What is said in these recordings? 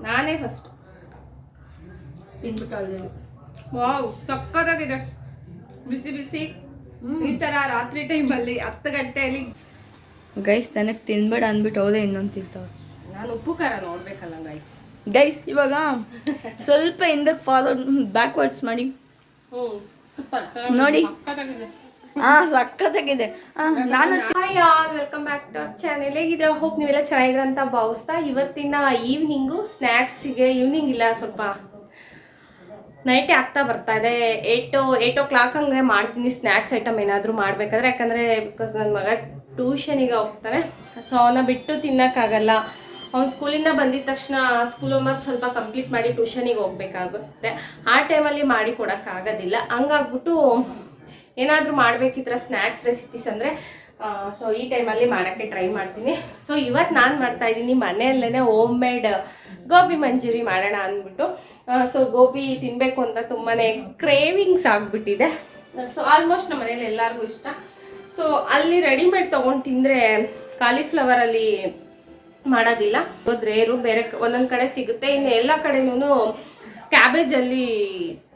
ನಾನೇ ಫಸ್ಟ್ ತಿಂದ್ಬಿಟ್ಟು. ವಾವ್ ಸಕ್ಕತ್ತಾಗಿದೆ, ಬಿಸಿ ಬಿಸಿ ಈ ಥರ ರಾತ್ರಿ ಟೈಮಲ್ಲಿ 10 ಗಂಟೆಯಲ್ಲಿ. ಗೈಸ್ ನನಗೆ ತಿನ್ಬೇಡ ಅಂದ್ಬಿಟ್ಟು ಅವರೇ ಇನ್ನೊಂದು ತಿಂತಾವೆ. ನಾನು ಉಪ್ಪು ಖಾರ ನೋಡ್ಬೇಕಲ್ಲ ಗೈಸ್ ಇವಾಗ ಸ್ವಲ್ಪ ಹಿಂದಕ್ಕೆ ಫಾರ್ವರ್ಡ್ ಬ್ಯಾಕ್ವರ್ಡ್ಸ್ ಮಾಡಿ ನೋಡಿ. ಸಕ್ಕತ್ತಾಗಿದೆ. ನಾನು hi all, welcome back to our channel. ಹೇಗಿದ್ರೆ ಹೋಪ್ ನೀವೆಲ್ಲ ಚೆನ್ನಾಗಿದ್ರೆ ಅಂತ ಭಾವಿಸ್ತಾ ಇವತ್ತಿನ ಈವ್ನಿಂಗು ಸ್ನ್ಯಾಕ್ಸಿಗೆ, ಈವ್ನಿಂಗ್ ಇಲ್ಲ ಸ್ವಲ್ಪ ನೈಟೇ ಆಗ್ತಾ ಬರ್ತಾ ಇದೆ. 8 ಹಂಗೆ ಮಾಡ್ತೀನಿ ಸ್ನ್ಯಾಕ್ಸ್ ಐಟಮ್ ಏನಾದರೂ ಮಾಡಬೇಕಾದ್ರೆ. ಯಾಕಂದರೆ ಬಿಕಾಸ್ ನನ್ನ ಮಗ ಟ್ಯೂಷನಿಗೆ ಹೋಗ್ತಾನೆ, ಸೊ ಅವನ್ನ ಬಿಟ್ಟು ತಿನ್ನೋಕ್ಕಾಗಲ್ಲ. ಅವ್ನು ಸ್ಕೂಲಿಂದ ಬಂದಿದ ತಕ್ಷಣ ಸ್ಕೂಲ್ ಹೋಮ್ವರ್ಕ್ ಸ್ವಲ್ಪ ಕಂಪ್ಲೀಟ್ ಮಾಡಿ ಟ್ಯೂಷನಿಗೆ ಹೋಗ್ಬೇಕಾಗುತ್ತೆ. ಆ ಟೈಮಲ್ಲಿ ಮಾಡಿ ಕೊಡೋಕ್ಕಾಗೋದಿಲ್ಲ. ಹಂಗಾಗ್ಬಿಟ್ಟು ಏನಾದರೂ ಮಾಡಬೇಕಿದ್ರೆ ಸ್ನ್ಯಾಕ್ಸ್ ರೆಸಿಪೀಸ್ ಅಂದರೆ ಸೊ ಈ ಟೈಮಲ್ಲಿ ಮಾಡೋಕ್ಕೆ ಟ್ರೈ ಮಾಡ್ತೀನಿ. ಸೊ ಇವತ್ತು ನಾನು ಮಾಡ್ತಾಯಿದ್ದೀನಿ ಮನೆಯಲ್ಲೇ ಹೋಮ್ ಮೇಡ್ ಗೋಬಿ ಮಂಚೂರಿ ಮಾಡೋಣ ಅಂದ್ಬಿಟ್ಟು. ಸೊ ಗೋಬಿ ತಿನ್ನಬೇಕು ಅಂತ ತುಂಬಾ ಕ್ರೇವಿಂಗ್ಸ್ ಆಗಿಬಿಟ್ಟಿದೆ. ಸೊ ಆಲ್ಮೋಸ್ಟ್ ನಮ್ಮ ಮನೇಲಿ ಎಲ್ಲರಿಗೂ ಇಷ್ಟ. ಸೊ ಅಲ್ಲಿ ರೆಡಿಮೇಡ್ ತೊಗೊಂಡು ತಿಂದರೆ ಕಾಲಿಫ್ಲವರಲ್ಲಿ ಮಾಡೋದಿಲ್ಲ, ರೇರು. ಬೇರೆ ಒಂದೊಂದು ಕಡೆ ಸಿಗುತ್ತೆ, ಇನ್ನು ಎಲ್ಲ ಕಡೆನೂ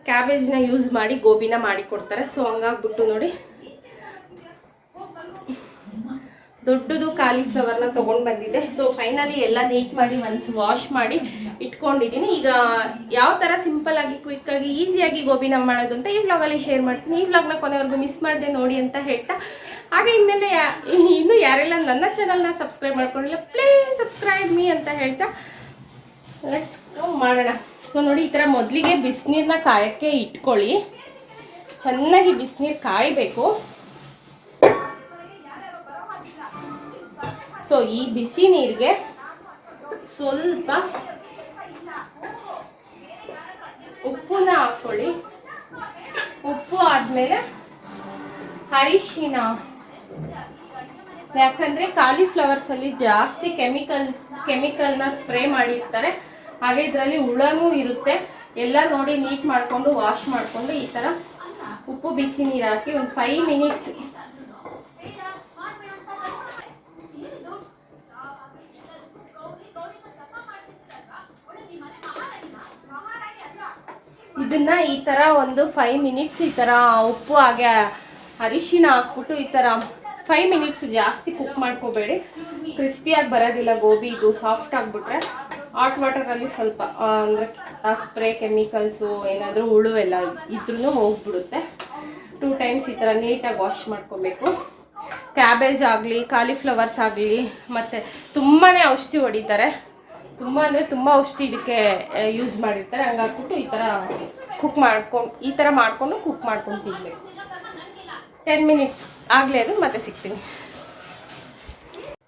ಕ್ಯಾಬೇಜ್ನ ಯೂಸ್ ಮಾಡಿ ಗೋಬಿನ ಮಾಡಿ ಕೊಡ್ತಾರೆ. ಸೊ ಹಂಗಾಗ್ಬಿಟ್ಟು ನೋಡಿ ದೊಡ್ಡದು ಕಾಲಿಫ್ಲವರ್ನ ತೊಗೊಂಡು ಬಂದಿದ್ದೆ. ಸೊ ಫೈನಲಿ ಎಲ್ಲ ನೀಟ್ ಮಾಡಿ ಒನ್ಸ್ ವಾಶ್ ಮಾಡಿ ಇಟ್ಕೊಂಡಿದ್ದೀನಿ. ಈಗ ಯಾವ ಥರ ಸಿಂಪಲ್ಲಾಗಿ ಕ್ವಿಕ್ಕಾಗಿ ಈಸಿಯಾಗಿ ಗೋಬಿನ ಮಾಡೋದು ಅಂತ ಈ ವ್ಲಾಗಲ್ಲಿ ಶೇರ್ ಮಾಡ್ತೀನಿ. ಈ ವ್ಲಾಗ್ನ ಕೊನೆವರೆಗೂ ಮಿಸ್ ಮಾಡಿದೆ ನೋಡಿ ಅಂತ ಹೇಳ್ತಾ, ಹಾಗೆ ಇನ್ನೂ ಯಾರೆಲ್ಲ ನನ್ನ ಚಾನಲ್ನ ಸಬ್ಸ್ಕ್ರೈಬ್ ಮಾಡ್ಕೊಂಡಿಲ್ಲ ಪ್ಲೀಸ್ ಸಬ್ಸ್ಕ್ರೈಬ್ ಮೀ ಅಂತ ಹೇಳ್ತಾ ಲೆಟ್ಸ್ ಮಾಡೋಣ. ಸೊ ನೋಡಿ ಈ ಥರ ಮೊದಲಿಗೆ ಬಿಸಿನೀರನ್ನ ಕಾಯೋಕ್ಕೆ ಇಟ್ಕೊಳ್ಳಿ. ಚೆನ್ನಾಗಿ ಬಿಸಿನೀರು ಕಾಯಬೇಕು. ಸೊ ಈ ಬಿಸಿ ನೀರಿಗೆ ಸ್ವಲ್ಪ ಉಪ್ಪನ್ನ ಹಾಕ್ಕೊಳ್ಳಿ. ಉಪ್ಪು ಆದಮೇಲೆ ಅರಿಶಿಣ, ಯಾಕಂದರೆ ಕಾಲಿಫ್ಲವರ್ಸಲ್ಲಿ ಜಾಸ್ತಿ ಕೆಮಿಕಲ್ನ ಸ್ಪ್ರೇ ಮಾಡಿರ್ತಾರೆ. ಹಾಗೆ ಇದರಲ್ಲಿ ಹುಳನೂ ಇರುತ್ತೆ. ಎಲ್ಲ ನೋಡಿ ನೀಟ್ ಮಾಡಿಕೊಂಡು ವಾಶ್ ಮಾಡಿಕೊಂಡು ಈ ಥರ ಉಪ್ಪು ಬಿಸಿ ನೀರು ಹಾಕಿ ಒಂದು 5 ಮಿನಿಟ್ಸ್ ಇದನ್ನ ಈ ಥರ ಒಂದು 5 ಮಿನಿಟ್ಸ್ ಈ ಥರ ಉಪ್ಪು ಹಾಗೆ ಅರಿಶಿಣ ಹಾಕ್ಬಿಟ್ಟು ಈ ಥರ 5 ಮಿನಿಟ್ಸ್ ಜಾಸ್ತಿ ಕುಕ್ ಮಾಡ್ಕೋಬೇಡಿ, ಕ್ರಿಸ್ಪಿಯಾಗಿ ಬರೋದಿಲ್ಲ ಗೋಬಿ. ಇದು ಸಾಫ್ಟ್ ಆಗಿಬಿಟ್ರೆ ಹಾಟ್ ವಾಟರಲ್ಲಿ ಸ್ವಲ್ಪ ಅಂದರೆ ಆ ಸ್ಪ್ರೇ ಕೆಮಿಕಲ್ಸು ಏನಾದರೂ ಹುಳು ಎಲ್ಲ ಇದ್ರೂ ಹೋಗ್ಬಿಡುತ್ತೆ. 2 ಟೈಮ್ಸ್ ಈ ಥರ ನೀಟಾಗಿ ವಾಶ್ ಮಾಡ್ಕೊಬೇಕು. ಕ್ಯಾಬೇಜ್ ಆಗಲಿ ಕಾಲಿಫ್ಲವರ್ಸ್ ಆಗಲಿ ಮತ್ತು ತುಂಬಾ ಔಷಧಿ ಹೊಡಿತಾರೆ, ತುಂಬ ಅಂದರೆ ತುಂಬ ಔಷಧಿ ಇದಕ್ಕೆ ಯೂಸ್ ಮಾಡಿರ್ತಾರೆ. ಹಂಗಾಗ್ಬಿಟ್ಟು ಈ ಥರ ಮಾಡಿಕೊಂಡು ಕುಕ್ ಮಾಡ್ಕೊಂಡು ತಿನ್ನಬೇಕು. 10 ಮಿನಿಟ್ಸ್ ಆಗಲೇ ಅದು ಮತ್ತೆ ಸಿಗ್ತೀನಿ.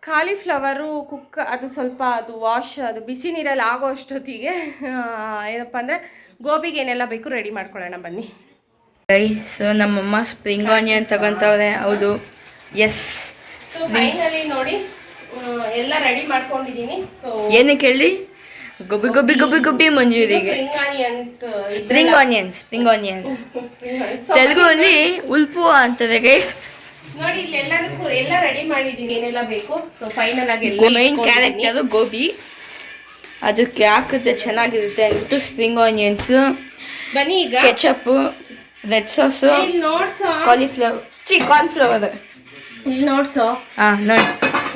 ಕಾಲಿಫ್ಲವರು ಕುಕ್ ಅದು ಸ್ವಲ್ಪ ಅದು ವಾಶ್ ಅದು ಬಿಸಿ ನೀರಲ್ಲಿ ಆಗೋ ಅಷ್ಟೊತ್ತಿಗೆ ಏನಪ್ಪ ಅಂದರೆ ಗೋಬಿಗೆ ಏನೆಲ್ಲ ಬೇಕು ರೆಡಿ ಮಾಡ್ಕೊಳ್ಳೋಣ ಬನ್ನಿ. ಸೊ ನಮ್ಮಮ್ಮ ಸ್ಪ್ರಿಂಗ್ ಆನಿಯನ್ ತಗೊಂತವ್ರೆ. ಹೌದು, ಎಸ್. ಸೊ ಫೈನಲಿ ನೋಡಿ ಎಲ್ಲ ರೆಡಿ ಮಾಡ್ಕೊಂಡಿದ್ದೀನಿ. ಸೊ ಏನಕ್ಕೆ ಹೇಳಿ, ಗೋಬಿ ಗೋಬಿ ಗೋಬಿ ಗೋಬಿ ಮಂಜೂರಿಗೆ ಸ್ಪ್ರಿಂಗ್ ಆನಿಯನ್ ತೆಲುಗು ಅಲ್ಲಿ ಉಲ್ಪು ಅಂತಾರೆ ಗೈಸ್. ನೋಡಿ ಇಲ್ಲಿ ಎಲ್ಲ ರೆಡಿ ಮಾಡಿದ್ದೀನಿ ಏನೆಲ್ಲ ಬೇಕು. ಸೊ ಫೈನಲ್ ಆಗಿ ಮೈನ್ ಕ್ಯಾರೆಕ್ಟರ್ ಗೋಬಿ, ಅದಕ್ಕೆ ಹಾಕಿದ್ರೆ ಚೆನ್ನಾಗಿರುತ್ತೆ ಅಂದ್ಬಿಟ್ಟು ಸ್ಪ್ರಿಂಗ್ ಆನಿಯನ್ಸ್, ಬನ್ನಿ ಈಗ ketchup, red sauce, cauliflower cornflour ಇಲ್ಲಿ ನೋಡ್ಸೋ. ನೋಡಿ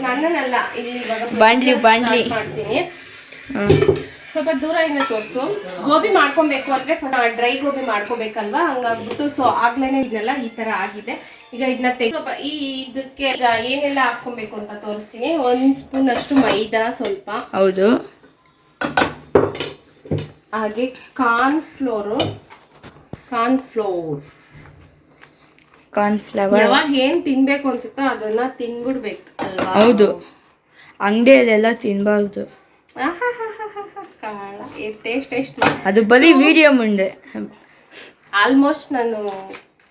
ನನ್ನಲ್ಲ ಇಲ್ಲಿ ಬಾಂಡ್ಲಿ ಮಾಡ್ತೀನಿ. ಸ್ವಲ್ಪ ದೂರದಿಂದ ತೋರಿಸು. ಗೋಬಿ ಮಾಡ್ಕೊಬೇಕು ಅಂದರೆ ಫಸ್ಟ್ ಡ್ರೈ ಗೋಬಿ ಮಾಡ್ಕೋಬೇಕಲ್ವಾ, ಹಂಗಾಗ್ಬಿಟ್ಟು ಸೊ ಆಗ್ಲೇನೆ ಇದೆಲ್ಲ ಈ ಥರ ಆಗಿದೆ. ಈಗ ಇದನ್ನ ಸ್ವಲ್ಪ ಇದಕ್ಕೆ ಈಗ ಏನೆಲ್ಲ ಹಾಕ್ಕೊಬೇಕು ಅಂತ ತೋರಿಸ್ತೀನಿ. 1 ಸ್ಪೂನ್ ಅಷ್ಟು ಮೈದಾ ಸ್ವಲ್ಪ, ಹೌದು, ಹಾಗೆ ಕಾರ್ನ್ಫ್ಲವರ್. ಯಾವಾಗ ಏನು ತಿನ್ಬೇಕು ಅನ್ಸುತ್ತೋ ಅದನ್ನ ತಿನ್ಬಿಡ್ಬೇಕು ಅಲ್ವಾ. ಹೌದು, ಅಂಗಡಿಯಲ್ಲೆಲ್ಲ ತಿನ್ಬಾರ್ದು, ಟೇಸ್ಟ್ ಅದು ಬರೀ ವಿಡಿಯೋ ಮುಂದೆ. ಆಲ್ಮೋಸ್ಟ್ ನಾನು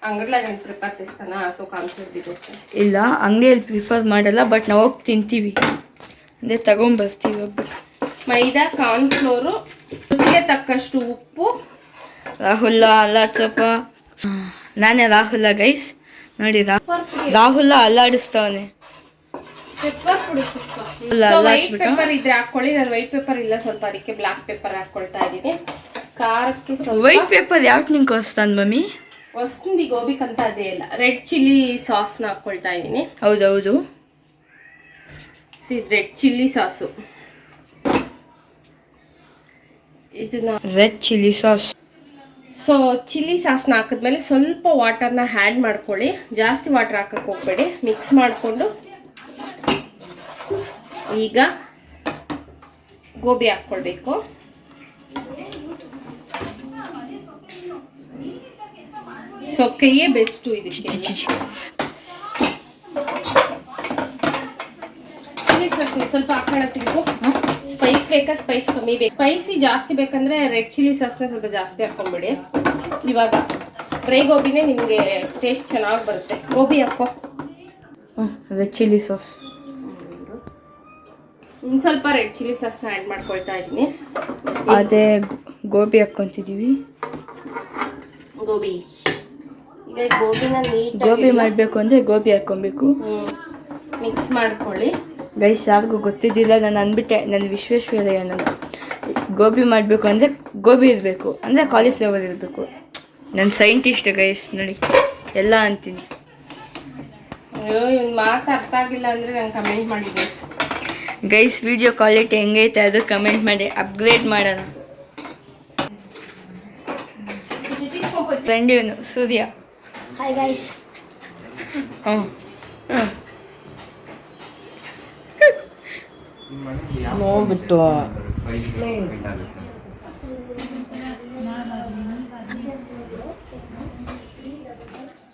ಅಂಗಡಿಯಾಗ ಪ್ರಿಪೇರ್ ಇಸ್ತಾನ. ಸೊ ಕಾನ್ಫ್ಲವರ್ ಇಲ್ಲ, ಅಂಗಡಿಯಲ್ಲಿ ಪ್ರಿಫರ್ ಮಾಡಲ್ಲ, ಬಟ್ ನಾವು ಹೋಗಿ ತಿಂತೀವಿ ಅಂದರೆ ತಗೊಂಬರ್ತೀವಿ ಹೋಗ್ಬಿಟ್ಟು. ಮೈದಾ, ಕಾರ್ನ್ಫ್ಲೋರು, ರುಚಿಗೆ ತಕ್ಕಷ್ಟು ಉಪ್ಪು. ರಾಹುಲ್ ಅಲ್ಲಾಡ್ಸಪ್ಪ, ನಾನೇ ರಾಹುಲ ಗೈಸ್. ನೋಡಿ ರಾಹುಲ ಅಲ್ಲಾಡಿಸ್ತವನೆ. ಪೆಪ್ಪರ್ ಪುಡಿ ವೈಟ್ ಪೆಪ್ಪರ್ ಇದ್ರೆ ಹಾಕೊಳ್ಳಿ. ನಾನು ವೈಟ್ ಪೆಪ್ಪರ್ ಇಲ್ಲ ಸ್ವಲ್ಪ, ಅದಕ್ಕೆ ಬ್ಲಾಕ್ ಪೆಪ್ಪರ್ ಹಾಕೊಳ್ತಾ ಇದ್ದೀನಿ. ಖಾರಕ್ಕೆ ಸ್ವಲ್ಪ ವೈಟ್ ಪೇಪರ್ ಯಾಕೆ ನಿಂಗೆ ಹೊಸ್ತಾನ್ ಮಮ್ಮಿ? ವಸಂತಿ ಗೋಬಿಕಂತ ಅದೇ ಇಲ್ಲ, ರೆಡ್ ಚಿಲ್ಲಿ ಸಾಸ್ನ ಹಾಕೊಳ್ತಾ ಇದ್ದೀನಿ. ಹೌದೌದು, ರೆಡ್ ಚಿಲ್ಲಿ ಸಾಸು, ಇದನ್ನ red chilli sauce. So chilli ಸಾಸ್ನ ಹಾಕಿದ್ಮೇಲೆ ಸ್ವಲ್ಪ ವಾಟರ್ನ ಆ್ಯಡ್ ಮಾಡ್ಕೊಳ್ಳಿ. ಜಾಸ್ತಿ ವಾಟರ್ ಹಾಕಕ್ಕೆ ಹೋಗ್ಬೇಡಿ. ಮಿಕ್ಸ್ ಮಾಡಿಕೊಂಡು ಈಗ ಗೋಬಿ ಹಾಕ್ಕೊಳ್ಬೇಕು. ಸೊ ಕೈಯೇ ಬೆಸ್ಟು ಇದಕ್ಕೆ. ಚಿಲ್ಲಿ ಸಾಸ್ ಸ್ವಲ್ಪ ಹಾಕೋಣ ತಿಳ್ಕೊ. ಸ್ಪೈಸ್ ಬೇಕಾ, ಸ್ಪೈಸ್ ಕಮ್ಮಿ ಬೇಕು? ಸ್ಪೈಸಿ ಜಾಸ್ತಿ ಬೇಕಂದ್ರೆ ರೆಡ್ ಚಿಲ್ಲಿ ಸಾಸ್ನ ಸ್ವಲ್ಪ ಜಾಸ್ತಿ ಹಾಕೊಂಡ್ಬಿಡಿ. ಇವಾಗ ಡ್ರೈ ಗೋಬಿನೇ ನಿಮಗೆ ಟೇಸ್ಟ್ ಚೆನ್ನಾಗಿ ಬರುತ್ತೆ. ಗೋಬಿ ಹಾಕೋ. ರೆಡ್ ಚಿಲ್ಲಿ ಸಾಸ್, ಒಂದು ಸ್ವಲ್ಪ ರೆಡ್ ಚಿಲ್ಲಿ ಸಾಸ್ನ ಆ್ಯಡ್ ಮಾಡ್ಕೊಳ್ತಾ ಇದ್ದೀನಿ. ಅದೇ ಗೋಬಿ ಹಾಕ್ಕೊಂತಿದ್ದೀವಿ. ಗೋಬಿ ಈಗ ಗೋಬಿನ ನೀಟಾಗಿ ಗೋಬಿ ಮಾಡಬೇಕು ಅಂದರೆ ಗೋಬಿ ಹಾಕ್ಕೊಬೇಕು. ಮಿಕ್ಸ್ ಮಾಡ್ಕೊಳ್ಳಿ. ಗೈಸ್ ಯಾರಿಗೂ ಗೊತ್ತಿದ್ದಿಲ್ಲ, ನಾನು ಅಂದ್ಬಿಟ್ಟೆ, ನನ್ನ ವಿಶ್ವೇಶ್ವರಯ್ಯ. ನಾನು ಗೋಬಿ ಮಾಡಬೇಕು ಅಂದರೆ ಗೋಬಿ ಇರಬೇಕು, ಅಂದರೆ ಕಾಲಿಫ್ಲವರ್ ಇರಬೇಕು. ನಾನು ಸೈಂಟಿಸ್ಟ್ ಗೈಸ್, ನೋಡಿ ಎಲ್ಲ ಅಂತೀನಿ. ಅಯ್ಯೋ ಇವ್ನ ಮಾತು ಅರ್ಥ ಆಗಿಲ್ಲ ಅಂದರೆ ನಂಗೆ ಕಮೆಂಟ್ ಮಾಡಿ ಗೈಸ್. ಗೈಸ್ ವಿಡಿಯೋ ಕ್ವಾಲಿಟಿ ಹೆಂಗೈತೆ ಅದು ಕಮೆಂಟ್ ಮಾಡಿ, ಅಪ್ಗ್ರೇಡ್ ಮಾಡೋಣ. ಫ್ರೆಂಡ್ ಇವನು ಸೂರ್ಯ. Hi guys. ನೋಡ್ಬಿಟ್ಟು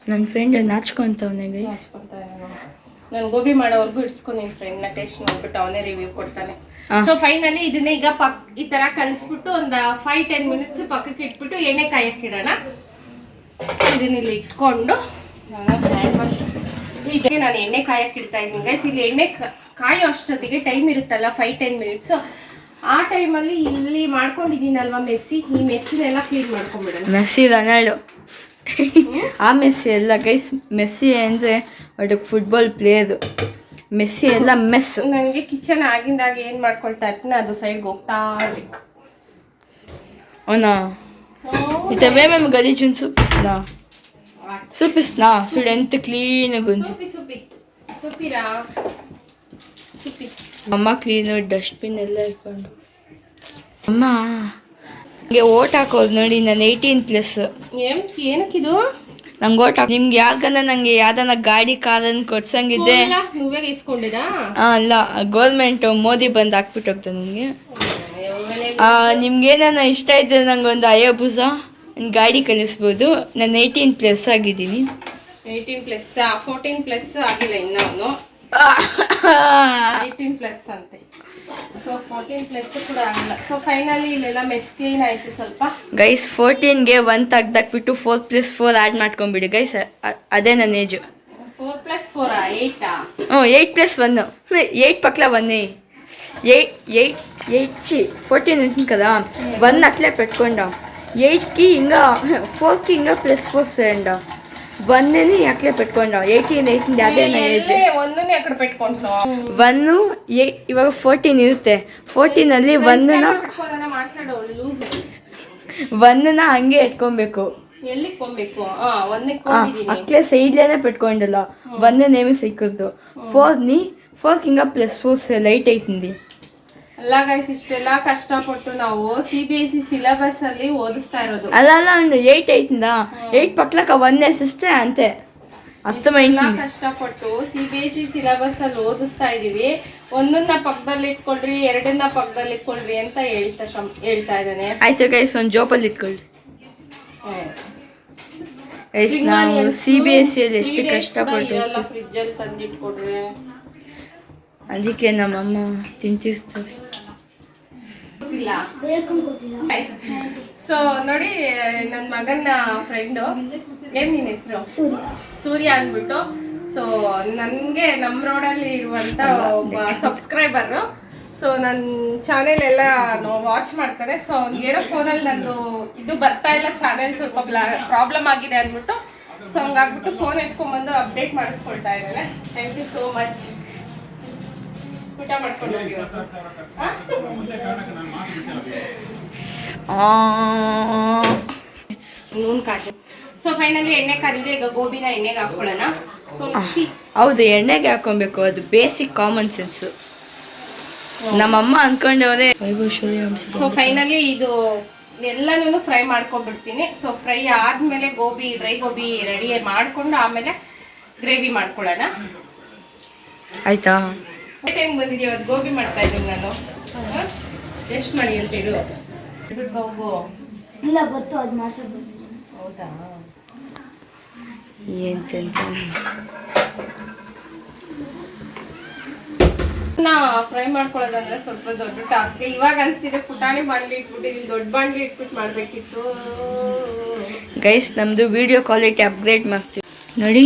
ನನ್ನ ಫ್ರೆಂಡ್ ನಾಚ್ಕೊಂತವನೇ ಗೈಸ್. ನಾನು ಗೋಬಿ ಮಾಡೋವರೆಗೂ ಇಡ್ಸ್ಕೊಂಡು ನಿನ್ನ ಫ್ರೆಂಡ್ನ ಟೇಸ್ಟ್ ನೋಡ್ಬಿಟ್ಟು ಅವನೇ ರಿವ್ಯೂ ಕೊಡ್ತಾನೆ. ಸೊ ಫೈನಲಿ ಇದನ್ನ ಈಗ ಈ ತರ ಕಲಿಸ್ಬಿಟ್ಟು ಒಂದು 5-10 ಮಿನಿಟ್ಸ್ ಪಕ್ಕಕ್ಕೆ ಇಟ್ಬಿಟ್ಟು ಎಣ್ಣೆ ಕಾಯಕ್ಕಿಡೋಣ. ಇದನ್ನ ಇಲ್ಲಿ ಇಟ್ಕೊಂಡು ಹ್ಯಾಂಡ್ ವಾಶ್ ಈಗ ನಾನು ಎಣ್ಣೆ ಕಾಯಕ್ಕಿಡ್ತಾ ಇದ್ದೀನಿ ಗೈಸ್. ಇಲ್ಲಿ ಎಣ್ಣೆ ಕಾಯೋ ಅಷ್ಟೊತ್ತಿಗೆ ಟೈಮ್ ಇರುತ್ತಲ್ಲ 5-10 ಮಿನಿಟ್ಸ್. ಆ ಟೈಮಲ್ಲಿ ಇಲ್ಲಿ ಮಾಡ್ಕೊಂಡಿದ್ದೀನಲ್ವಾ ಮೆಸ್ಸಿ, ಈ ಮೆಸ್ಸಿನೆಲ್ಲ ಕ್ಲೀನ್ ಮಾಡ್ಕೊಂಡ್ಬಿಡೋಣ. ಮೆಸ್ಸಿ ರೊನಾಲ್ಡೋ ಆ ಮೆಸ್ಸಿ ಎಲ್ಲ ಗೈಸ್. ಮೆಸ್ಸಿ ಅಂದರೆ ಅದಕ್ಕೆ ಫುಟ್ಬಾಲ್ ಪ್ಲೇಯರು, ಮೆಸ್ಸಿ ಎಲ್ಲ ಮೆಸ್. ನನಗೆ ಕಿಚನ್ ಆಗಿಂದಾಗ ಏನು ಮಾಡ್ಕೊಳ್ತಾ ಇರ್ತೀನಿ ಅದು ಸೈಡ್ಗೆ ಹೋಗ್ತಾ ಇರ್ಬೇಕು. అవునా అయితే మేము గలీజుని చూపిస్తున్నా చూడు ఎంత క్లీన్గా ఉంది. ಅಮ್ಮ ಕ್ಲೀನು ಡಸ್ಟ್ಬಿನ್ ಎಲ್ಲ ಇಟ್ಕೊಂಡು. ಅಮ್ಮ ನನಗೆ ಓಟ್ ಹಾಕೋದು ನೋಡಿ, ನಾನು 18+. ಏನಕ್ಕಿದು ನಂಗೆ ಓಟ್ ಹಾಕಿ ನಿಮ್ಗೆ ಯಾಕಂದ್ರೆ ನಂಗೆ ಯಾವ್ದನ್ನ ಗಾಡಿ ಕಾರನ್ನು ಕೊಡ್ಸಂಗಿದೆ. ನೀವೇ ಇಸ್ಕೊಂಡಿದ್ದಾ? ಅಲ್ಲ, ಗೌರ್ಮೆಂಟ್ ಮೋದಿ ಬಂದು ಹಾಕ್ಬಿಟ್ಟು ಹೋಗ್ತಾನೆ ನನಗೆ. ನಿಮ್ಗೇನ ಇಷ್ಟ ಇದ್ದರೆ ನಂಗೆ ಒಂದು ಅಯೋಬುಸ ಗಾಡಿ ಕಲಿಸ್ಬೋದು. ನಾನು 18+ ಆಗಿದ್ದೀನಿ. 18+, 14+ ಆಗಿಲ್ಲ ಇನ್ನೂ. 18+ ಅಂತೆ. ಸೊ 14+ ಕೂಡ ಆಗಿಲ್ಲ. ಸೊ ಫೈನಲಿ ಇಲ್ಲೆಲ್ಲ ಮೆಸ್ ಕ್ಲೀನ್ ಆಯ್ತು ಸ್ವಲ್ಪ. ಗೈಸ್ 14ಗೆ 1 ತೆಗ್ದಾಕ್ಬಿಟ್ಟು 4+4 ಆ್ಯಡ್ ಮಾಡ್ಕೊಂಬಿಡಿ ಗೈಸ್. ಅದೇ ನನ್ನ ಏಜು. 4+4 8 8+1 8 పక్కల 1 8 14 ఉంటుంది కదా, 1 అట్లే పెట్టుకోండా. 8కి ఇంకా 4కి ఇంకా +4 చేయండి. 1ని అట్లే పెట్టుకోండా. 18 అదే నా ఏజ్. 1ని ఎక్కడ పెట్టుకుంటున్నావు? 1 ఇವಾಗ 14 ಇರುತ್ತೆ. 14ಅಲ್ಲಿ 1ನ ಹಂಗೆ ಇಟ್ಕೊಬೇಕು. ಎಲ್ಲಿ ಇಟ್ಕೊಬೇಕು? ಅಟ್ಲೇ ಸೈಡ್ಲೇನೆ పెట్టుకోండిలా. 1 ಸಿಕ್ಕದ್ದು. 4కి ఇంకా +4 ಲೈಟ್ ಐತಿಂది. ಅಲ್ಲ ಗೈಸ್, ಇಷ್ಟೆಲ್ಲ ಕಷ್ಟಪಟ್ಟು ನಾವು CBSE ಸಿಲೆಬಸ್ ಅಲ್ಲಿ ಓದಿಸ್ತಾ ಇರೋದು. అలా 8 అవుతుందా, 8 పక్కలక 1 వేసిస్తే అంతే ಅರ್ಥమైంది. ಕಷ್ಟಪಟ್ಟು CBSE ಸಿಲೆಬಸ್ ಅಲ್ಲಿ ಓದಿಸ್ತಾ ಇದೀವಿ. 1ನ್ನ ಪಕ್ಕದಲ್ಲಿ ಇಟ್ಕೊಳ್ರಿ, 2ನ್ನ ಪಕ್ಕದಲ್ಲಿ ಇಟ್ಕೊಳ್ರಿ ಅಂತ ಹೇಳ್ತಾ ಇದ್ದಾನೆ. ಆಯ್ತು ಗೈಸ್, ಒಂದು ಜೋಪಲ್ಲಿ ಇಟ್ಕೊಳ್ಳಿ. ನಾವು CBSE ಅಲ್ಲಿ ಎಷ್ಟು ಕಷ್ಟಪಟ್ಟು ಫ್ರಿಜ್ ಅಲ್ಲಿ ತಂದಿಟ್ಕೊಡ್ರಿ. ಅದಕ್ಕೆ ನಮ್ಮಮ್ಮ ತಿಂತಿರ್ತಾರೆ. ಸೊ ನೋಡಿ, ನನ್ನ ಮಗನ ಫ್ರೆಂಡು, ಏನ್ ನಿನ್ನ ಹೆಸರು? ಸೂರ್ಯ ಅಂದ್ಬಿಟ್ಟು. ಸೊ ನನಗೆ ನಮ್ಮ ರೋಡಲ್ಲಿ ಇರುವಂತ ಒಬ್ಬ ಸಬ್ಸ್ಕ್ರೈಬರು. ಸೊ ನನ್ನ ಚಾನೆಲ್ ಎಲ್ಲ ವಾಚ್ ಮಾಡ್ತಾರೆ. ಸೊ ಏನೋ ಫೋನಲ್ಲಿ ನಂದು ಇದು ಬರ್ತಾ ಇಲ್ಲ, ಚಾನೆಲ್ ಸ್ವಲ್ಪ ಪ್ರಾಬ್ಲಮ್ ಆಗಿದೆ ಅಂದ್ಬಿಟ್ಟು. ಸೊ ಹಂಗಾಗ್ಬಿಟ್ಟು ಫೋನ್ ಎತ್ಕೊಂಡ್ಬಂದು ಅಪ್ಡೇಟ್ ಮಾಡಿಸ್ಕೊಳ್ತಾ ಇದ್ದಾನೆ. Thank you so much. ಊಟ ಮಾಡ್ಕೊಂಡು ಹೋಗಿ ಇವತ್ತು. ನೂನ್ ಕಾಟಿ. ಸೊ ಫೈನಲಿ ಎಣ್ಣೆ ಕಾದಿದೆ, ಈಗ ಗೋಬಿನ ಎಣ್ಣೆಗೆ ಹಾಕೊಳ್ಳೋಣ. ಸೊ ಹೌದು, ಎಣ್ಣೆಗೆ ಹಾಕೊಬೇಕು, ಅದು ಬೇಸಿಕ್ ಕಾಮನ್ ಸೆನ್ಸು. ನಮ್ಮಮ್ಮ ಅನ್ಕೊಂಡವ್ರೆ. ಸೊ ಫೈನಲಿ ಇದು ಎಲ್ಲನೂ ಫ್ರೈ ಮಾಡ್ಕೊಂಡ್ಬಿಡ್ತೀನಿ. ಸೊ ಫ್ರೈ ಆದ್ಮೇಲೆ ಡ್ರೈ ಗೋಬಿ ರೆಡಿ ಮಾಡ್ಕೊಂಡು ಆಮೇಲೆ ಗ್ರೇವಿ ಮಾಡ್ಕೊಳ್ಳೋಣ. ಆಯ್ತಾ? ಟೈಮ್ ಬಂದಿದ್ದೀವಿ, ಅದು ಗೋಬಿ ಮಾಡ್ತಾ ಇದ್ದೀನಿ ನಾನು. ಎಷ್ಟು ಮಾಡಿ ಅಂತೀರು? ಹೋಗು. ಇಲ್ಲ ಗೊತ್ತು, ಅದು ಮಾಡ್ಸೋದು. ಹೌದಾ? ಏನ್ ಟೆನ್ಷನ್. ಫ್ರೈ ಮಾಡ್ಕೊಳ್ಳೋದಂದ್ರೆ ಸ್ವಲ್ಪ ದೊಡ್ಡ ಟಾಸ್ಕ್. ಇವಾಗ ಅನ್ಸ್ತಿದೆ ಪುಟಾಣಿ ಬಾಂಡ್ಲಿ ಇಟ್ಬಿಟ್ಟಿದ್ದೀನಿ, ದೊಡ್ಡ ಬಾಂಡ್ಲಿ ಇಟ್ಬಿಟ್ಟು ಮಾಡ್ಬೇಕಿತ್ತು. ಗೈಸ್, ನಮ್ದು ವಿಡಿಯೋ ಕ್ವಾಲಿಟಿ ಅಪ್ಗ್ರೇಡ್ ಮಾಡ್ತೀವಿ ನೋಡಿ.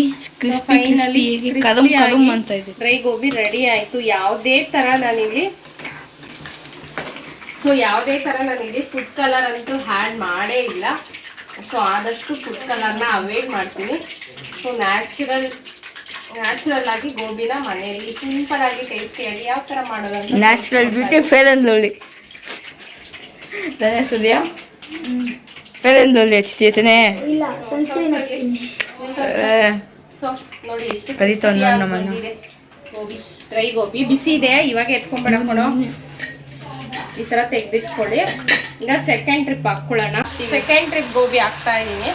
ಫೈನಲಿ ಅಂತ ಇದೆ. ಡ್ರೈ ಗೋಬಿ ರೆಡಿ ಆಯ್ತು. ಯಾವುದೇ ತರ ನಾನಿಲ್ಲಿ ಫುಡ್ ಕಲರ್ ಅಂತೂ ಆ್ಯಡ್ ಮಾಡೇ ಇಲ್ಲ. ಸೊ ಆದಷ್ಟು ಫುಡ್ ಕಲರ್ನ ಅವಾಯ್ಡ್ ಮಾಡ್ತೀನಿ. ಸೊ ನ್ಯಾಚುರಲ್ ಆಗಿ ಗೋಬಿನ ಮನೆಯಲ್ಲಿ ಸಿಂಪಲ್ ಆಗಿ ಟೇಸ್ಟಿಯಾಗಿ ಯಾವ ತರ ಮಾಡೋದಂತ natural beauty Fair and Lovely. ಸುದ್ಯಾ ಫೇರ್ ಅಂಡ್ ಲವ್ಲಿ ಹಚ್ತೀಯತೇನೆ? ಇಲ್ಲ, ಸನ್ಸ್ಕ್ರೀನ್ ಹಚ್ತೀನಿ. ಸೊ ನೋಡಿ ಎಷ್ಟು ಕಲಿತಾ ಬಂದಿದೆ ಗೋಬಿ. ಡ್ರೈ ಗೋಬಿ ಬಿಸಿ ಇದೆ, ಇವಾಗ ಎತ್ಕೊಂಡ್ಬೇಡ ಕೊಡೋ. ಈ ತರ ತೆಗೆದಿಟ್ಕೊಳ್ಳಿ. ಈಗ ಸೆಕೆಂಡ್ ಟ್ರಿಪ್ ಹಾಕೊಳ್ಳೋಣ. ಸೆಕೆಂಡ್ ಟ್ರಿಪ್ ಗೋಬಿ ಹಾಕ್ತಾ ಇದೀನಿ.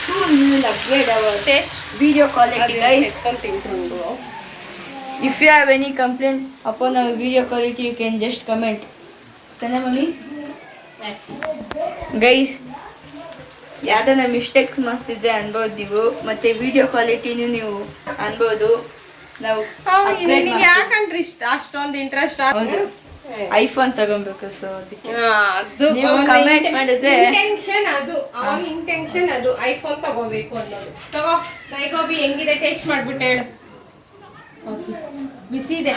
Soon we will upgrade our taste video quality, guys. If you have any complaint upon our video quality, you can just comment. Tana mummy? Yes. Guys, ಯಾವ್ದನ್ನ ಮಿಸ್ಟೇಕ್ಸ್ ಮಾಡ್ತಿದ್ದೆ ಅನ್ಬೋದು ನೀವು, ಮತ್ತೆ video ಕ್ವಾಲಿಟಿನೂ ನೀವು ಅನ್ಬೋದು. ನಾವು ಯಾಕಂದ್ರೆ ಅಷ್ಟೊಂದು ಇಂಟ್ರೆಸ್ಟ್ ಐಫೋನ್ ತಗೊಬೇಕು. ಸೊ ಅದಕ್ಕೆ ನೀವು ಕಮೆಂಟ್ ಮಾಡಿದ್ರೆ ಇಂಟೆನ್ಷನ್ ಅದು ಐಫೋನ್ ತಗೋಬೇಕು ಅನ್ನೋದು. ತಗೋ, ಡ್ರೈ ಗೋಬಿ ಹೆಂಗಿದೆ ಟೇಸ್ಟ್ ಮಾಡ್ಬಿಟ್ಟು ಹೇಳು. ಬಿಸಿ ಇದೆ.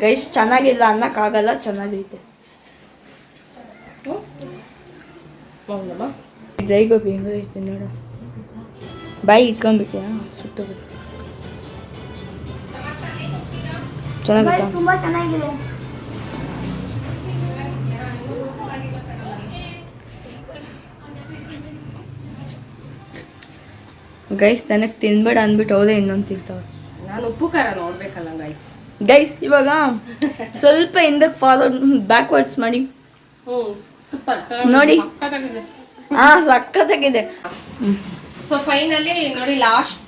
ಗೈಸ್, ಚೆನ್ನಾಗಿಲ್ಲ ಅನ್ನಕ್ಕಾಗಲ್ಲ, ಚೆನ್ನಾಗೈತೆ. ಡ್ರೈ ಗೋಬಿ ಹೆಂಗೈತೆ ನೋಡು. ಬಾಯಿ ಇಟ್ಕೊಂಡ್ಬಿಟ್ಟೆ, ಸುಟ್ಟೋಗುತ್ತೆ. ಚೆನ್ನಾಗಿತ್ತು, ತುಂಬಾ ಚೆನ್ನಾಗಿದೆ. ಗೈಸ್ ನನಗೆ ತಿನ್ಬೇಡ ಅಂದ್ಬಿಟ್ಟು ಅವರೇ ಇನ್ನೊಂದು ತಿಂತಾವ್ರು. ನಾನು ಉಪ್ಪು ಖಾರ ನೋಡ್ಬೇಕಲ್ಲ ಗೈಸ್. ಇವಾಗ ಸ್ವಲ್ಪ ಹಿಂದಕ್ಕೆ ಫಾರ್ವರ್ಡ್ ಬ್ಯಾಕ್ವರ್ಡ್ಸ್ ಮಾಡಿ ನೋಡಿ. ಸಕ್ಕತ್ತಾಗಿದೆ. ಸೊ ಫೈನಲಿ ನೋಡಿ, ಲಾಸ್ಟ್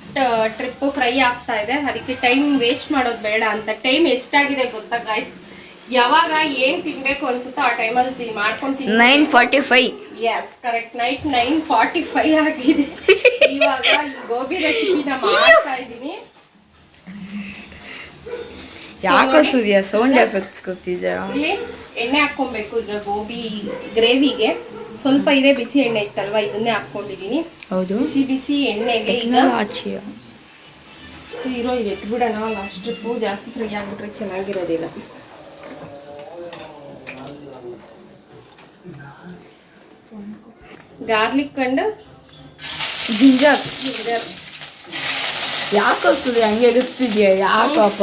ಟ್ರಿಪ್ ಫ್ರೈ ಆಗ್ತಾ ಇದೆ. ಅದಕ್ಕೆ ಟೈಮ್ ವೇಸ್ಟ್ ಮಾಡೋದು ಬೇಡ ಅಂತ ಟೈಮ್ ಎಷ್ಟಾಗಿದೆ ಗೊತ್ತಾ ಗೈಸ್? ಯಾವಾಗ ಏನ್ ತಿನ್ಬೇಕು ಅನ್ಸುತ್ತೋ ಆ ಟೈಮಲ್ಲಿ ಮಾಡ್ಕೊಂಡು 9:45. S, correct. ನೈಟ್ 9:45 ಆಗಿದೆ. ಇವಾಗ ಗೋಬಿ ರೆಸಿಪಿನ ಮಾಡ್ತಾ ಇದ್ದೀನಿ. ಯಾಕೋ ಸೂರ್ಯ ಸೌಂಡ್ ಎಫೆಕ್ಟ್ಸ್ ಗೊತ್ತಿದ್ದೀರಾ? ಇಲ್ಲಿ ಎಣ್ಣೆ ಹಾಕೊಬೇಕು. ಈಗ ಗೋಬಿ ಗ್ರೇವಿಗೆ ಸ್ವಲ್ಪ ಇದೆ ಬಿಸಿ ಎಣ್ಣೆ ಇತ್ತಲ್ವಾ, ಇದನ್ನೇ ಹಾಕೊಂಡಿದೀನಿ. ಹೌದು, ಬಿಸಿ ಎಣ್ಣೆಗೆ ಈಗ ಇರೋ ಇದು ಎತ್ಬಿಡೋಣ. ಲಾಸ್ಟ್ ಟ್ರಿಪ್ಪು ಜಾಸ್ತಿ ಫ್ರೈ ಆಗ್ಬಿಟ್ರೆ ಚೆನ್ನಾಗಿರೋದಿಲ್ಲ. Garlic and ginger. ಯಾಕೋ ಸೂರ್ಯ ಹಂಗೆ ಎದುರ್ತಿದ್ಯಾ? ಯಾಕಪ್ಪ?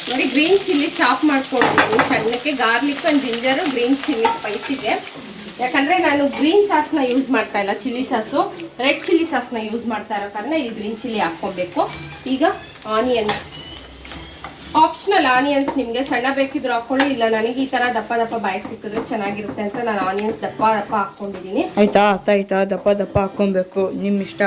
ನೋಡಿ, ಗ್ರೀನ್ ಚಿಲ್ಲಿ ಚಾಪ್ ಮಾಡ್ಕೊಂಡಿದ್ದೀನಿ ಸಣ್ಣಕ್ಕೆ. Garlic and ginger, green chilli ಸ್ಪೈಸಿಗೆ. ಯಾಕಂದ್ರೆ ನಾನು ಗ್ರೀನ್ ಸಾಸ್ನ ಯೂಸ್ ಮಾಡ್ತಾ ಇಲ್ಲ, ಚಿಲ್ಲಿ ಸಾಸು, ರೆಡ್ ಚಿಲ್ಲಿ ಸಾಸ್ನ ಯೂಸ್ ಮಾಡ್ತಾ ಇರೋ ಕಾರಣ ಇಲ್ಲಿ ಗ್ರೀನ್ ಚಿಲ್ಲಿ ಹಾಕ್ಕೊಬೇಕು. ಈಗ ಆನಿಯನ್ಸ್ ಆಪ್ಷನಲ್. ಆನಿಯನ್ಸ್ ನಿಮಗೆ ಸಣ್ಣ ಬೇಕಿದ್ರು ಹಾಕೊಳ್ಳಿ, ಇಲ್ಲ ನನಗೆ ಈ ತರ ದಪ್ಪ ದಪ್ಪ ಬಾಯಿಗೆ ಸಿಕ್ಕಿದ್ರೆ ಚೆನ್ನಾಗಿರುತ್ತೆ ಅಂತ ನಾನು ಆನಿಯನ್ಸ್ ದಪ್ಪ ದಪ್ಪ ಹಾಕ್ಕೊಂಡಿದ್ದೀನಿ. ಆಯ್ತಾ? ಆಯ್ತಾ, ದಪ್ಪ ದಪ್ಪ ಹಾಕ್ಕೊಬೇಕು, ನಿಮ್ಮ ಇಷ್ಟ.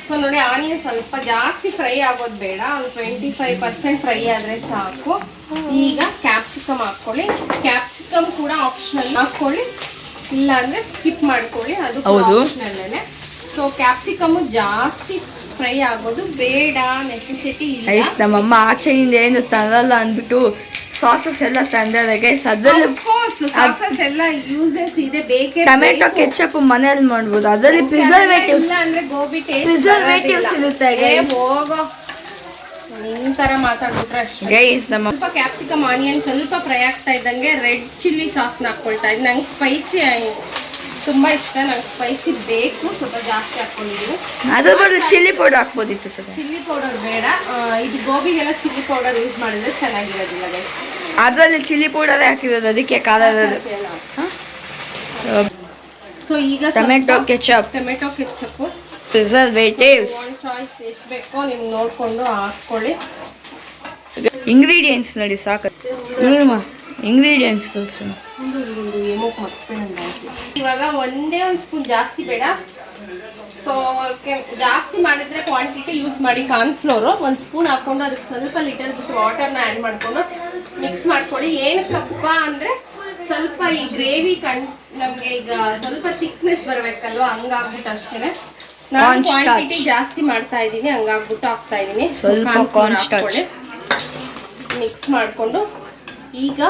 ಸೊ ನೋಡಿ, ಆನಿಯನ್ ಸ್ವಲ್ಪ ಜಾಸ್ತಿ ಫ್ರೈ ಆಗೋದು ಬೇಡ, ಒಂದು 25% ಫ್ರೈ ಆದರೆ ಸಾಕು. ಈಗ ಕ್ಯಾಪ್ಸಿಕಮ್ ಹಾಕ್ಕೊಳ್ಳಿ. ಕ್ಯಾಪ್ಸಿಕಮ್ ಕೂಡ ಆಪ್ಷನಲ್, ಹಾಕ್ಕೊಳ್ಳಿ, ಇಲ್ಲ ಅಂದರೆ ಸ್ಕಿಪ್ ಮಾಡ್ಕೊಳ್ಳಿ, ಅದು ಆಪ್ಷನಲ್ಲೇನೆ. ಸೊ ಕ್ಯಾಪ್ಸಿಕಮ್ ಜಾಸ್ತಿ ಫ್ರೈ ಆಗೋದು ಬೇಡ, ನೆಸೆಸಿಟಿ ಇಲ್ಲ. ನಮ್ಮಮ್ಮ ಆಚೆಯಿಂದ ಏನು ತರಲ್ಲ ಅಂದ್ಬಿಟ್ಟು ಸಾಸಸ್ ಎಲ್ಲ ತಂದರೆ ಗೈಸ್. ಅದರಲ್ಲಿ ಸಾಸಸ್ ಎಲ್ಲ ಯೂಸಸ್ ಇದೆ. ಬೇಕೇ ಟೊಮೆಟೊ ಕೆಚಪ್ ಮನೆಯಲ್ಲಿ ಮಾಡ್ಬೋದು, ಅದರಲ್ಲಿ ಪ್ರಿಸರ್ವೇಟಿವ್ಸ್ ಇಲ್ಲ ಅಂದ್ರೆ ಗೋಬಿ ಟೇಸ್ಟ್ ಪ್ರಿಸರ್ವೇಟಿವ್ಸ್ ಇರುತ್ತೆ. ಹೋಗೋ ನಿನ್ ತರ ಮಾತಾಡ್ಬಿಟ್ರೆ ಅಷ್ಟೇ. ಗೈಸ್ ನಮ್ಮ ಸ್ವಲ್ಪ ಕ್ಯಾಪ್ಸಿಕಮ್ ಆನಿಯನ್ ಸ್ವಲ್ಪ ಫ್ರೈ ಆಗ್ತಾ ಇದ್ದಂಗೆ ರೆಡ್ ಚಿಲ್ಲಿ ಸಾಸ್ನ ಹಾಕ್ಕೊಳ್ತಾ ಇದ್ದೀನಿ. ನಂಗೆ ಸ್ಪೈಸಿ ತುಂಬ ಇಷ್ಟ, ನಂಗೆ ಸ್ಪೈಸಿ ಬೇಕು, ಸ್ವಲ್ಪ ಜಾಸ್ತಿ ಹಾಕ್ಕೊಂಡಿದ್ದೀನಿ. ಅದ್ರ ಬದಲು ಚಿಲ್ಲಿ ಪೌಡರ್ ಹಾಕ್ಬೋದಿತ್ತು. ಚಿಲ್ಲಿ ಪೌಡರ್ ಬೇಡ, ಇದು ಗೋಬಿಗೆಲ್ಲ ಚಿಲ್ಲಿ ಪೌಡರ್ ಯೂಸ್ ಮಾಡಿದ್ರೆ ಚೆನ್ನಾಗಿರೋದಿಲ್ಲ ಗೈಸ್. ಅದರಲ್ಲಿ ಚಿಲ್ಲಿ ಪೌಡರೇ ಹಾಕಿರೋದು, ಅದಕ್ಕೆ ಖಾರ ಇರೋದು. ಸೊ ಈಗ ಟೊಮೆಟೊ ಕೆಚಪ್, ಪ್ರಿಸರ್ವೇಟಿವ್ಸ್, ಚಾಯ್ಸ್ ಎಷ್ಟು ಬೇಕೋ ನಿಮ್ಗೆ ನೋಡ್ಕೊಂಡು ಹಾಕ್ಕೊಳ್ಳಿ. ಇಂಗ್ರೀಡಿಯೆಂಟ್ಸ್ ನೋಡಿ ಸಾಕು. ನೋಡಮ್ಮ ಇಂಗ್ರೀಡಿಯೆಂಟ್ಸ್ ತೋರಿಸೋಣ. ಇವಾಗ ಒಂದೇ ಒಂದು ಸ್ಪೂನ್, ಜಾಸ್ತಿ ಬೇಡ. ಸೊ ಜಾಸ್ತಿ ಮಾಡಿದ್ರೆ ಕ್ವಾಂಟಿಟಿ ಯೂಸ್ ಮಾಡಿ. ಕಾರ್ನ್ಫ್ಲೋರು 1 ಸ್ಪೂನ್ ಹಾಕ್ಕೊಂಡು ಅದಕ್ಕೆ ಸ್ವಲ್ಪ ಲೀಟರ್ ಬಿಟ್ಟು ವಾಟರ್ನ ಆ್ಯಡ್ ಮಾಡಿಕೊಂಡು ಮಿಕ್ಸ್ ಮಾಡ್ಕೊಳ್ಳಿ. ಏನಕ್ಕಪ್ಪ ಅಂದರೆ ಸ್ವಲ್ಪ ಈ ಗ್ರೇವಿ ನಮಗೆ ಈಗ ಸ್ವಲ್ಪ ಥಿಕ್ನೆಸ್ ಬರಬೇಕಲ್ವಾ, ಹಂಗಾಗ್ಬಿಟ್ಟು ಅಷ್ಟೇ. ನಾನು ಕ್ವಾಂಟಿಟಿ ಜಾಸ್ತಿ ಮಾಡ್ತಾ ಇದ್ದೀನಿ, ಹಂಗಾಗ್ಬಿಟ್ಟು ಹಾಕ್ತಾ ಇದ್ದೀನಿ. ಸ್ವಲ್ಪ ಕಾರ್ನ್ ಸ್ಟಾರ್ಚ್ ಮಿಕ್ಸ್ ಮಾಡಿಕೊಂಡು ಈಗ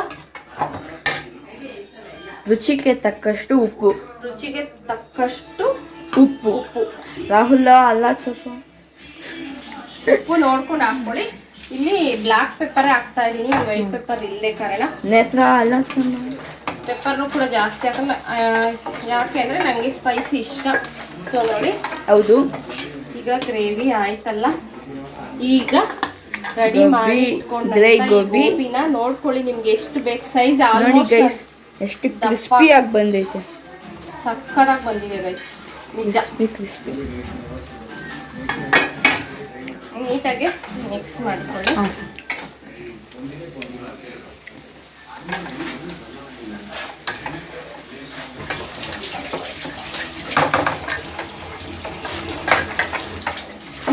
ರುಚಿಗೆ ತಕ್ಕಷ್ಟು ಉಪ್ಪು, ರುಚಿಗೆ ತಕ್ಕಷ್ಟು ಉಪ್ಪು. ರಾಹುಲ್ ಅಲ್ಲ ಸ್ವಲ್ಪ ಉಪ್ಪು ನೋಡ್ಕೊಂಡು ಹಾಕ್ಕೊಳ್ಳಿ. ಇಲ್ಲಿ ಬ್ಲಾಕ್ ಪೆಪ್ಪರ್ ಹಾಕ್ತಾ ಇದ್ದೀನಿ, ವೈಟ್ ಪೆಪ್ಪರ್ ಇಲ್ಲದೆ ಕಾರಣ. ನೇತ್ರ ಅಲ್ಲ ಪೆಪ್ಪರ್ನು ಕೂಡ ಜಾಸ್ತಿ ಹಾಕಲ್ಲ, ಯಾಕೆ ಅಂದರೆ ನನಗೆ ಸ್ಪೈಸಿ ಇಷ್ಟ. ಸೊ ನೋಡಿ, ಹೌದು. ಈಗ ಗ್ರೇವಿ ಆಯ್ತಲ್ಲ, ಈಗ ರೆಡಿ ಮಾಡಿ ಡ್ರೈ ಗೋಬಿನ ನೋಡ್ಕೊಳ್ಳಿ ನಿಮ್ಗೆ ಎಷ್ಟು ಬೇಕು ಸೈಜ್. ನೋಡಿ ಆಲ್ಮೋಸ್ಟ್ ಗೈಸ್ ಎಷ್ಟು ಕ್ರಿಸ್ಪಿಯಾಗಿ ಬಂದೈತೆ, ಸಕ್ಕದಾಗಿ ಬಂದಿದೆ ಗೈಸ್, ನಿಜ. ಕ್ರಿಸ್ಪಿ. ನೀಟಾಗಿ ಮಿಕ್ಸ್ ಮಾಡ್ಕೊಳ್ಳಿ.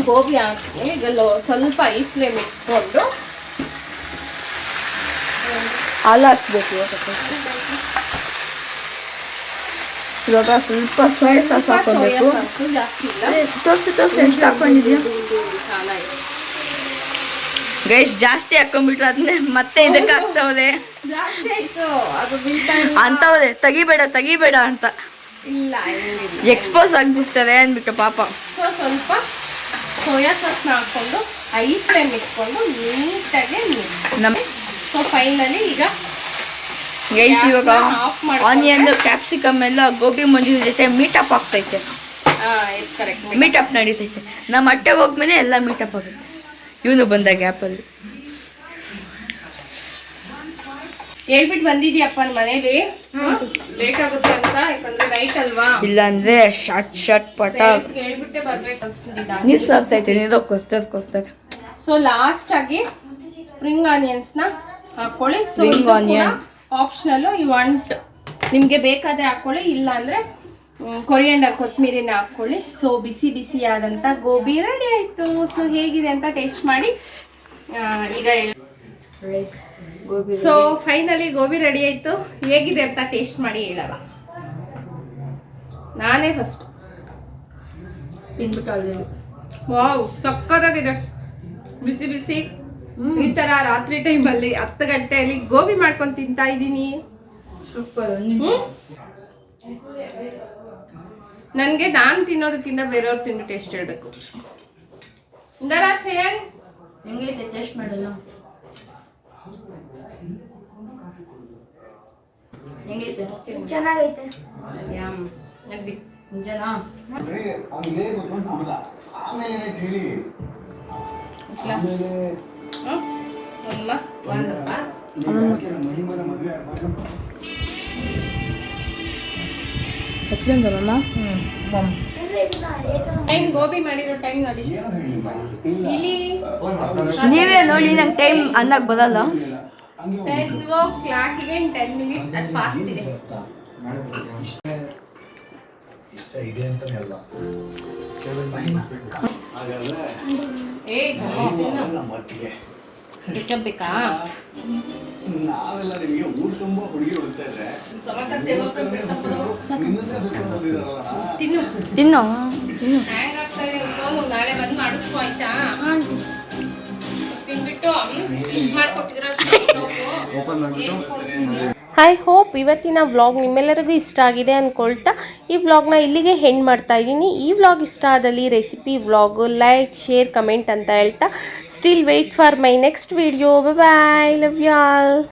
ಗೋಬಿ ಹಾಕಿ ಈಗ ಸ್ವಲ್ಪ ಐ ಫ್ಲೇಮ್ ಇಟ್ಕೊಂಡು ಹಾಲು ಹಾಕ್ಬೇಕು. ಇವಾಗ ಸ್ವಲ್ಪ ಸೋಯಾ ಸಾಸ್ ಹಾಕೋಬೇಕು. ಜಾಸ್ತಿ ಇಲ್ಲ, ತೋರಿಸಿ ಎಷ್ಟು ಹಾಕೊಂಡಿದ್ಯಾ ಗೈಸ್? ಜಾಸ್ತಿ ಹಾಕೊಂಡ್ಬಿಟ್ರೆ ಅದನ್ನೇ ಮತ್ತೆ ಇದಕ್ಕೆ ಆಗ್ತಾವ್ರೆ, ಜಾಸ್ತಿ ಆಯ್ತು. ಅದು ಅಂತವ್ರೆ ತೆಗಿಬೇಡ ಅಂತ, ಇಲ್ಲ ಎಕ್ಸ್ಪೋಸ್ ಆಗ್ಬಿಡ್ತಾರೆ ಅಂದ್ಬಿಟ್ಟು ಪಾಪ. ಸೊ ಸ್ವಲ್ಪ ಸೋಯಾ ಸಾಸ್ನ ಹಾಕ್ಕೊಂಡು ಐ ಫ್ಲೇಮ್ ಇಟ್ಕೊಂಡು ನೀಟಾಗಿ ನಮ್ಮ ಸೊ ಫೈನಲಿ ಈಗ ಗೈಸ್ ಇವಾಗ ಆನಿಯನ್ ಕ್ಯಾಪ್ಸಿಕಮ್ ಎಲ್ಲ ಗೋಬಿ ಮಂಜೂರಿ ಜೊತೆ ಮೀಟಪ್ ಆಗ್ತೈತೆ. ಮೀಟಪ್ ನಡೀತೈತೆ. ನಮ್ಮ ಅಟ್ಟೆಗೆ ಹೋಗ್ಮೇಲೆ ಎಲ್ಲ ಮೀಟಪ್ ಆಗುತ್ತೆ. ಇವನು ಬಂದ ಗ್ಯಾಪಲ್ಲಿ ಹೇಳ್ಬಿಟ್ಟು ಬಂದಿದ್ಯಪ್ಪ ಮನೇಲಿ ಲೇಟ್ ಆಗುತ್ತೆ ಅಂತ, ಯಾಕಂದ್ರೆ ನೈಟ್ ಅಲ್ವಾ. ಇಲ್ಲ ಅಂದ್ರೆ ಶಟ್ ಪಟ ಹೇಳ್ಬಿಟ್ಟೆ ಬರ್ಬೇಕು ಅನ್ಸ್ತಿದ್ದ. ನೀರು ಸಾಕ್ತೈತೆ, ನೀರು ಕೊಡ್ತಾರೆ. ಸೊ ಲಾಸ್ಟ್ ಆಗಿ ಸ್ಪ್ರಿಂಗ್ ಆನಿಯನ್ಸ್ ನ ಹಾಕೊಳ್ಳಿ. So Spring onion. Optional, you want ನಿಮ್ಗೆ ಬೇಕಾದ್ರೆ ಹಾಕೊಳ್ಳಿ, ಇಲ್ಲ ಅಂದ್ರೆ ಕೊರಿಯಂಡರ್ ಕೊತ್ತಂಬರಿನ ಹಾಕ್ಕೊಳ್ಳಿ. ಸೊ ಬಿಸಿ ಆದಂತ ಗೋಬಿ ರೆಡಿ ಆಯ್ತು. ಸೊ ಹೇಗಿದೆ ಅಂತ ಟೇಸ್ಟ್ ಮಾಡಿ ಈಗ ಸೊ ಫೈನಲಿ ಗೋಬಿ ರೆಡಿ ಆಯ್ತು. ಹೇಗಿದೆ ಅಂತ ಟೇಸ್ಟ್ ಮಾಡಿ ಹೇಳಲ್ಲ, ನಾನೇ ಫಸ್ಟ್ ತಿನ್ಬಿಟ್ಟು. ವಾವ್, ಸಕ್ಕತ್ತಾಗಿದೆ. ಬಿಸಿ ಈ ತರ ರಾತ್ರಿ ಟೈಮಲ್ಲಿ 10 ಗಂಟೆಯಲ್ಲಿ ಗೋಬಿ ಮಾಡ್ಕೊಂಡು ತಿಂತಾ ಇದ್ದೀನಿ. ನನಗೆ ನಾನು ತಿನ್ನೋದಕ್ಕಿಂತ ಬೇರೆಯವ್ರು ತಿಂದು ಟೇಸ್ಟ್ ಹೇಳ್ಬೇಕು. ಹೆಂಗೈತೆ ಟೇಸ್ಟ್ ಮಾಡಲ್ಲ? ಹೆಂಗೈತೆ? ಚೆನ್ನಾಗೈತೆ. ನಿಜನಾ? ಟೈಮ್ ಗೋಬಿ ಮಾಡಿರೋ ಟೈಮ್ ನೋಡಿ ಇಲ್ಲಿ ನೀವೇ ನೋಡಿ, ನಂಗೆ ಟೈಮ್ ಅನ್ನಕ್ ಬರಲ್ಲ. 10 o'clock 10 minutes ಅದು ಫಾಸ್ಟ್ ಇದೆ. ಕೆಚಪ್ ಬೇಕಾ? ತಿನ್ನು. ಹ್ಯಾಂಗ್ ಆಗ್ತದೆ ಫೋನು, ನಾಳೆ ಬಂದು ಮಾಡಿಸ್ಕೊ ಆಯ್ತಾ? ತಿನ್ಬಿಟ್ಟು ವಿಶ್ ಮಾಡ್ಕೊಟ್ಟಿದ್ರ ಐ ಹೋಪ್ ಇವತ್ತಿನ ವ್ಲಾಗ್ ನಿಮ್ಮೆಲ್ಲರಿಗೂ ಇಷ್ಟ ಆಗಿದೆ ಅಂದ್ಕೊಳ್ತಾ ಈ ವ್ಲಾಗ್ನ ಇಲ್ಲಿಗೆ ಎಂಡ್ ಮಾಡ್ತಾ ಇದ್ದೀನಿ. ಈ ವ್ಲಾಗ್ ಇಷ್ಟ ಆದಲ್ಲಿ recipe vlog like share comment ಅಂತ ಹೇಳ್ತಾ still wait for my next video. Bye, love you all.